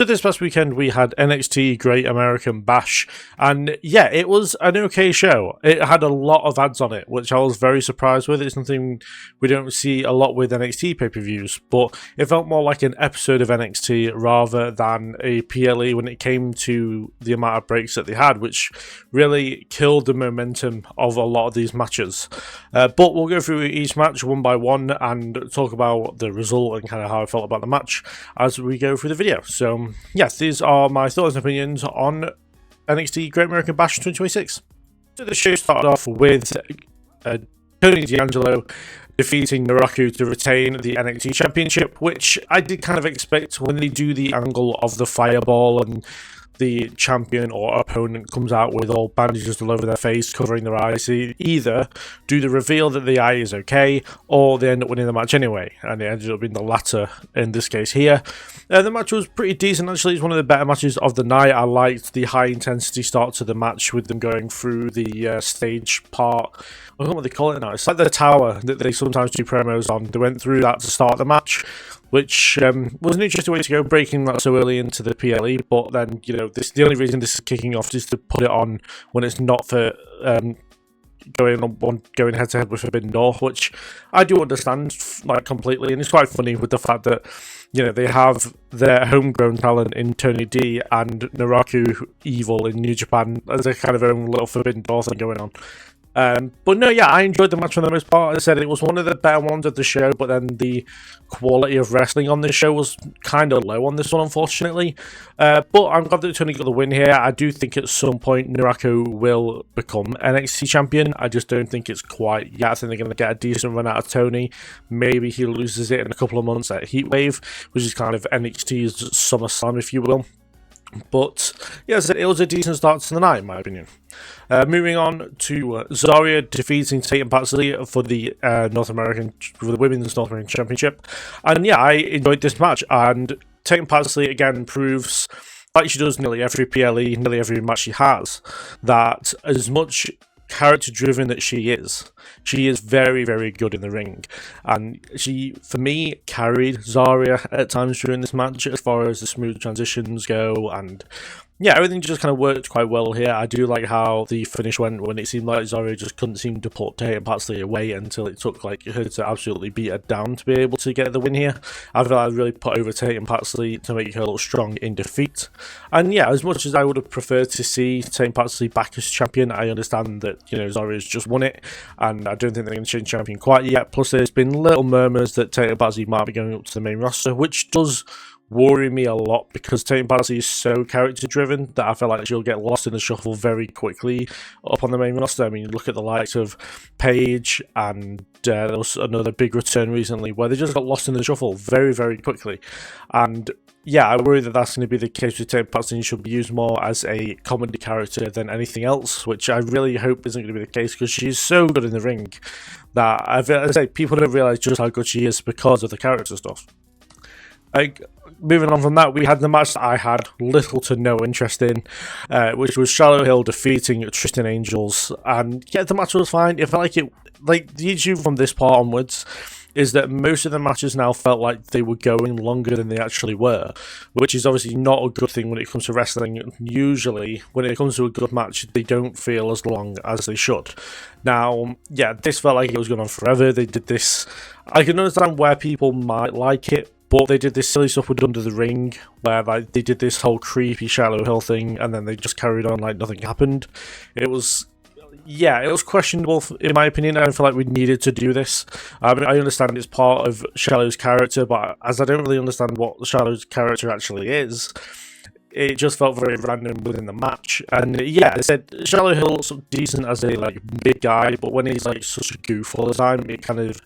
So this past weekend we had NXT Great American Bash, and yeah, it was an okay show. It had a lot of ads on it, which I was very surprised with. It's something we don't see a lot with NXT pay-per-views, but it felt more like an episode of NXT rather than a PLE when it came to the amount of breaks that they had, which really killed the momentum of a lot of these matches. But we'll go through each match one by one and talk about the result and kind of how I felt about the match as we go through the video. So yes, these are my thoughts and opinions on NXT Great American Bash 2026. So the show started off with Tony D'Angelo defeating Naraku to retain the NXT Championship, which I did kind of expect when they do the angle of the fireball and the champion or opponent comes out with all bandages all over their face, covering their eyes. They either do the reveal that the eye is okay, or they end up winning the match anyway, and it ended up being the latter in this case here. The match was pretty decent, actually. It's one of the better matches of the night. I liked the high-intensity start to the match with them going through the stage part. I don't know what they call it now. It's like the tower that they sometimes do promos on. They went through that to start the match, which was an interesting way to go, breaking that so early into the PLE. But then, you know, the only reason this is kicking off is to put it on when it's not for going head to head with Forbidden Door, which I do understand like completely, and it's quite funny with the fact that, you know, they have their homegrown talent in Tony D and Naraku Evil in New Japan as a kind of own little Forbidden Door thing going on. But no, yeah, I enjoyed the match for the most part. As I said, it was one of the better ones of the show, but then the quality of wrestling on this show was kind of low on this one, unfortunately. But I'm glad that Tony got the win here. I do think at some point Naraku will become NXT champion. I just don't think it's quite yet. I think they're going to get a decent run out of Tony. Maybe he loses it in a couple of months at Heatwave, which is kind of NXT's SummerSlam, if you will. But yes, it was a decent start to the night, in my opinion. Moving on to Zarya defeating Tatum Paxley for the Women's North American Championship, and yeah, I enjoyed this match. And Tatum Paxley again proves, like she does nearly every PLE, nearly every match she has, that as much character driven that she is very, very good in the ring, and she, for me, carried Zarya at times during this match as far as the smooth transitions go, and yeah, everything just kind of worked quite well here. I do like how the finish went when it seemed like Zarya just couldn't seem to put Tatum Paxley away until it took like her to absolutely beat her down to be able to get the win here. I feel like I really put over Tatum Paxley to make her look strong in defeat. And yeah, as much as I would have preferred to see Tatum Paxley back as champion, I understand that, you know, Zarya's just won it, and I don't think they're going to change champion quite yet. Plus, there's been little murmurs that Tatum Paxley might be going up to the main roster, which does worry me a lot because Tatum Paxley is so character driven that I feel like she'll get lost in the shuffle very quickly up on the main roster. I mean, look at the likes of Paige, and there was another big return recently where they just got lost in the shuffle very, very quickly. And yeah, I worry that that's going to be the case with Tatum Paxley, and she'll be used more as a comedy character than anything else, which I really hope isn't going to be the case because she's so good in the ring that I say people don't realise just how good she is because of the character stuff. Like, moving on from that, we had the match that I had little to no interest in, which was Charlotte Hill defeating Tristan Angels, and yeah, the match was fine. It felt like the issue from this part onwards is that most of the matches now felt like they were going longer than they actually were, which is obviously not a good thing when it comes to wrestling. Usually, when it comes to a good match, they don't feel as long as they should. Now, yeah, this felt like it was going on forever. They did this. I can understand where people might like it, but they did this silly stuff with Under the Ring, where like they did this whole creepy Charlotte Hill thing, and then they just carried on like nothing happened. It was questionable in my opinion. I don't feel like we needed to do this. I mean, I understand it's part of Charlotte's character, but as I don't really understand what Charlotte's character actually is, it just felt very random within the match. And yeah, I said Charlotte Hill looks decent as a like big guy, but when he's like such a goof all the time, it kind of,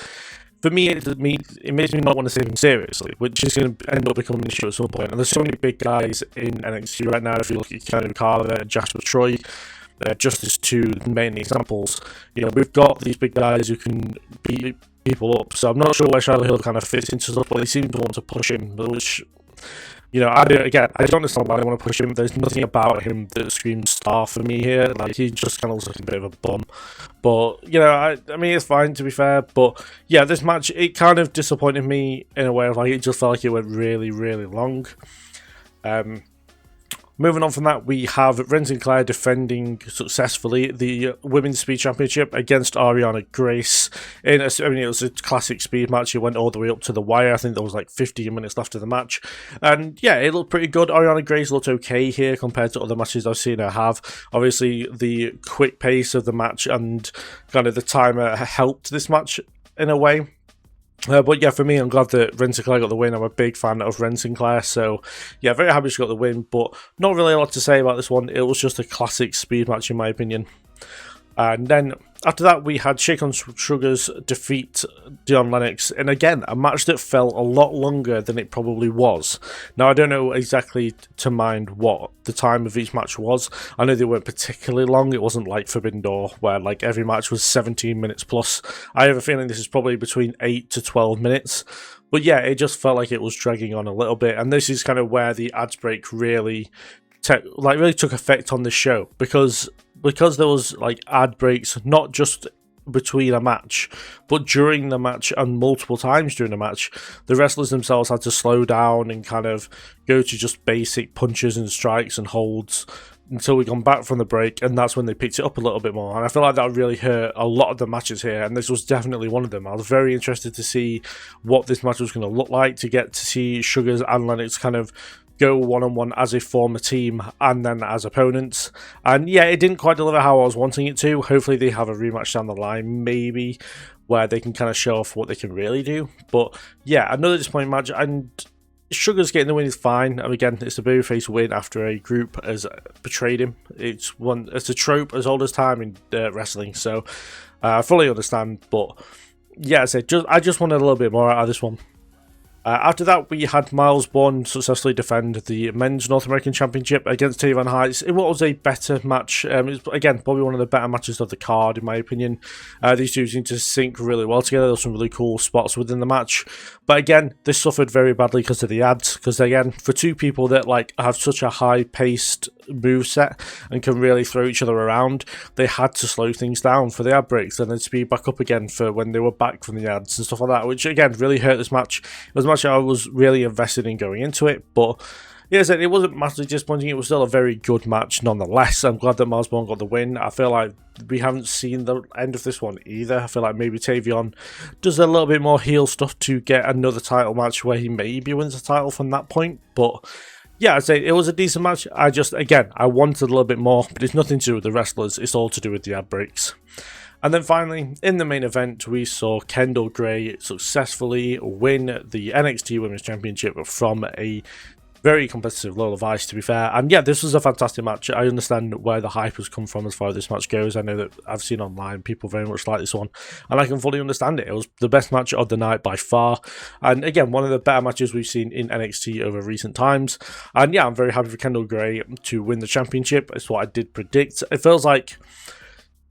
for me, it makes me not want to take him seriously, which is going to end up becoming an issue at some point. And there's so many big guys in NXT right now. If you look at Keanu Carter and Jasper Troy, just as two main examples, you know, we've got these big guys who can beat people up. So I'm not sure where Charlotte Hill kind of fits into stuff, but they seem to want to push him, which, you know, I don't understand why they want to push him. There's nothing about him that screams star for me here. Like, he just kind of looks like a bit of a bum. But, you know, I mean, it's fine, to be fair. But, yeah, this match, it kind of disappointed me in a way of, like, it just felt like it went really, really long. Moving on from that, we have Ren Sinclair defending successfully the Women's Speed Championship against Ariana Grace. It was a classic speed match. It went all the way up to the wire. I think there was like 15 minutes left of the match. And yeah, it looked pretty good. Ariana Grace looked okay here compared to other matches I've seen her have. Obviously, the quick pace of the match and kind of the timer helped this match in a way. But yeah, for me, I'm glad that Ren Sinclair got the win. I'm a big fan of Ren Sinclair, so yeah, very happy she got the win, but not really a lot to say about this one. It was just a classic speed match in my opinion. And then after that, we had Shake on Sugars defeat Dion Lennox, and again, a match that felt a lot longer than it probably was. Now, I don't know exactly to mind what the time of each match was. I know they weren't particularly long. It wasn't like Forbidden Door, where like every match was 17 minutes plus. I have a feeling this is probably between 8 to 12 minutes. But yeah, it just felt like it was dragging on a little bit, and this is kind of where the ads break really took effect on the show, because there was like ad breaks not just between a match but during the match and multiple times during the match. The wrestlers themselves had to slow down and kind of go to just basic punches and strikes and holds until we come back from the break, and that's when they picked it up a little bit more. And I feel like that really hurt a lot of the matches here, and this was definitely one of them. I was very interested to see what this match was going to look like, to get to see Sugars and Lennox kind of go one-on-one as a former team and then as opponents. And yeah, it didn't quite deliver how I was wanting it to. Hopefully they have a rematch down the line, maybe, where they can kind of show off what they can really do. But yeah, another disappointing match, and Sugars getting the win is fine. And again, it's a babyface win after a group has betrayed him. It's a trope as old as time in wrestling, so I fully understand. But yeah, I just wanted a little bit more out of this one. After that, we had Miles Bourne successfully defend the Men's North American Championship against Taven Heights. It was a better match. It was, again, probably one of the better matches of the card, in my opinion. These two seem to sync really well together. There were some really cool spots within the match. But again, this suffered very badly because of the ads. Because again, for two people that like have such a high-paced moveset and can really throw each other around, they had to slow things down for the ad breaks and then speed back up again for when they were back from the ads and stuff like that, which again really hurt this match. It was a match I was really invested in going into it, but yeah, it wasn't massively disappointing. It was still a very good match nonetheless. I'm glad that Miles Bourne got the win. I feel like we haven't seen the end of this one either. I feel like maybe Tavion does a little bit more heel stuff to get another title match where he maybe wins the title from that point, but yeah, I'd say it was a decent match. I wanted a little bit more, but it's nothing to do with the wrestlers. It's all to do with the ad breaks. And then finally, in the main event, we saw Kendall Gray successfully win the NXT Women's Championship from a very competitive Lola Vice, to be fair. And yeah, this was a fantastic match. I understand where the hype has come from as far as this match goes. I know that I've seen online people very much like this one, and I can fully understand it. It was the best match of the night by far. And again, one of the better matches we've seen in NXT over recent times. And yeah, I'm very happy for Kendall Gray to win the championship. It's what I did predict. It feels like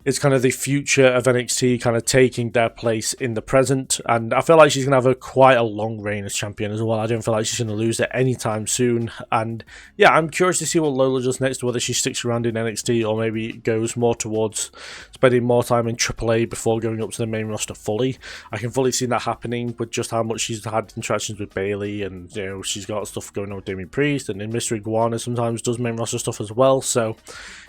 it's kind of the future of NXT kind of taking their place in the present, and I feel like she's going to have quite a long reign as champion as well. I don't feel like she's going to lose it anytime soon, and yeah, I'm curious to see what Lola does next, whether she sticks around in NXT or maybe goes more towards spending more time in AAA before going up to the main roster fully. I can fully see that happening with just how much she's had interactions with Bayley, and you know, she's got stuff going on with Damien Priest, and then Mr. Iguana sometimes does main roster stuff as well, so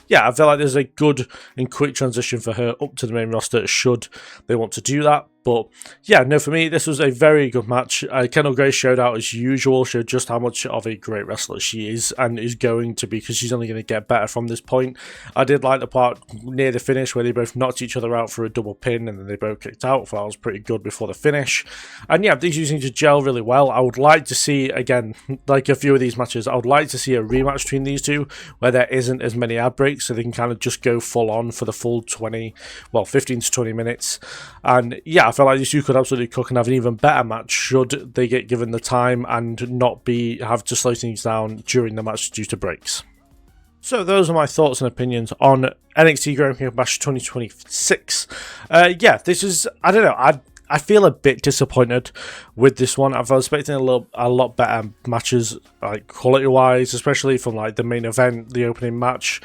yeah, I feel like there's a good and quick transition for her up to the main roster should they want to do that. But yeah, no, for me, this was a very good match. Kendall Gray showed out as usual, showed just how much of a great wrestler she is and is going to be, because she's only going to get better from this point. I did like the part near the finish where they both knocked each other out for a double pin and then they both kicked out. That was pretty good before the finish. And yeah, these two seem to gel really well. I would like to see, again, like a few of these matches, I would like to see a rematch between these two where there isn't as many ad breaks, so they can kind of just go full on for the full 15 to 20 minutes. And yeah, I feel like these two could absolutely cook and have an even better match should they get given the time and not have to slow things down during the match due to breaks. So those are my thoughts and opinions on NXT Great American Bash 2026. Yeah, this is, I don't know, I feel a bit disappointed with this one. I was expecting a lot better matches, like quality wise, especially from like the main event, the opening match.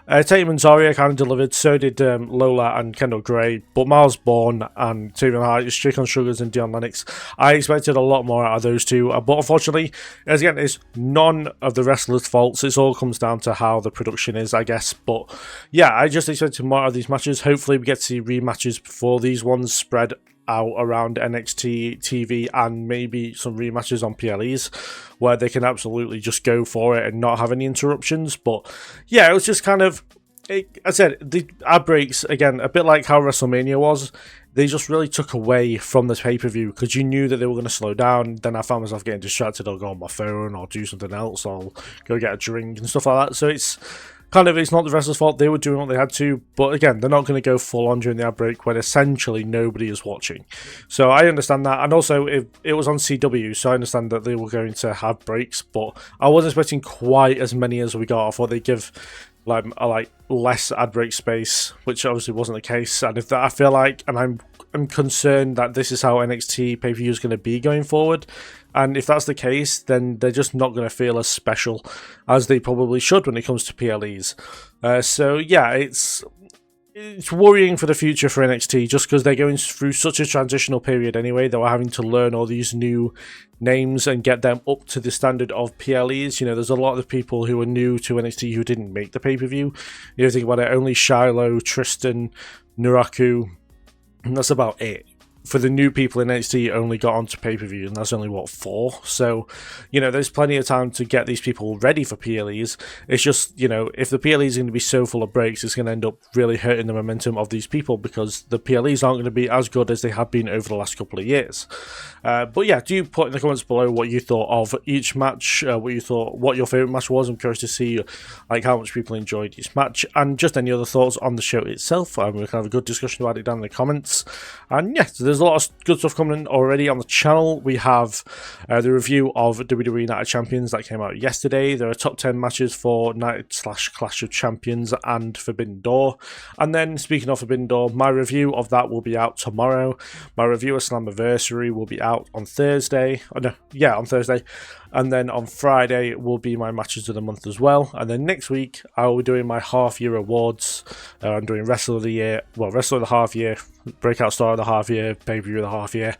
Tatum and Zarya kind of delivered, so did Lola and Kendall Gray, but Miles Bourne and Tatum Hart, Strickland Sugars and Dion Lennox, I expected a lot more out of those two, but unfortunately, as again, it's none of the wrestlers' faults. It all comes down to how the production is, I guess. But yeah, I just expected more out of these matches. Hopefully, we get to see rematches before these ones spread out around NXT TV, and maybe some rematches on PLEs where they can absolutely just go for it and not have any interruptions. But yeah, it was just kind of, I said, the ad breaks, again, a bit like how WrestleMania was. They just really took away from this pay-per-view because you knew that they were going to slow down. Then I found myself getting distracted. I'll go on my phone or do something else. I'll go get a drink and stuff like that. So it's kind of, it's not the wrestlers' fault. They were doing what they had to. But again, they're not going to go full on during the ad break when essentially nobody is watching. So I understand that. And also, it was on CW, so I understand that they were going to have breaks. But I wasn't expecting quite as many as we got. I thought they'd give like less ad break space, which obviously wasn't the case. And if that, I feel like, and I'm concerned that this is how NXT pay-per-view is going to be going forward. And if that's the case, then they're just not going to feel as special as they probably should when it comes to PLEs. So yeah, it's worrying for the future for NXT, just because they're going through such a transitional period anyway. They were having to learn all these new names and get them up to the standard of PLEs. You know, there's a lot of people who are new to NXT who didn't make the pay-per-view. You know, think about it, only Shiloh, Tristan, Nuraku, and that's about it. For the new people in NXT, only got onto pay-per-view, and that's only, 4? So, you know, there's plenty of time to get these people ready for PLEs. It's just, you know, if the PLEs are going to be so full of breaks, it's going to end up really hurting the momentum of these people because the PLEs aren't going to be as good as they have been over the last couple of years. But yeah, do put in the comments below what you thought of each match, what your favourite match was. I'm curious to see like how much people enjoyed each match, and just any other thoughts on the show itself. We can have a good discussion about it down in the comments. And yeah, so there's a lot of good stuff coming in already on the channel. We have the review of WWE Night of Champions that came out yesterday. There are top 10 matches for Night/Clash of Champions and Forbidden Door. And then, speaking of Forbidden Door, my review of that will be out tomorrow. My review of Slammiversary will be out on Thursday. On Thursday. And then on Friday will be my matches of the month as well. And then next week, I will be doing my half-year awards. I'm doing Wrestler of the Year, Wrestler of the Half-Year, Breakout Star of the Half-Year, Pay-Per-View of the Half-Year,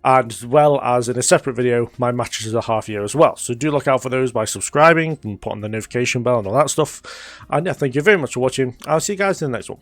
as well as in a separate video, my matches of the half-year as well. So do look out for those by subscribing and putting the notification bell and all that stuff. And yeah, thank you very much for watching. I'll see you guys in the next one.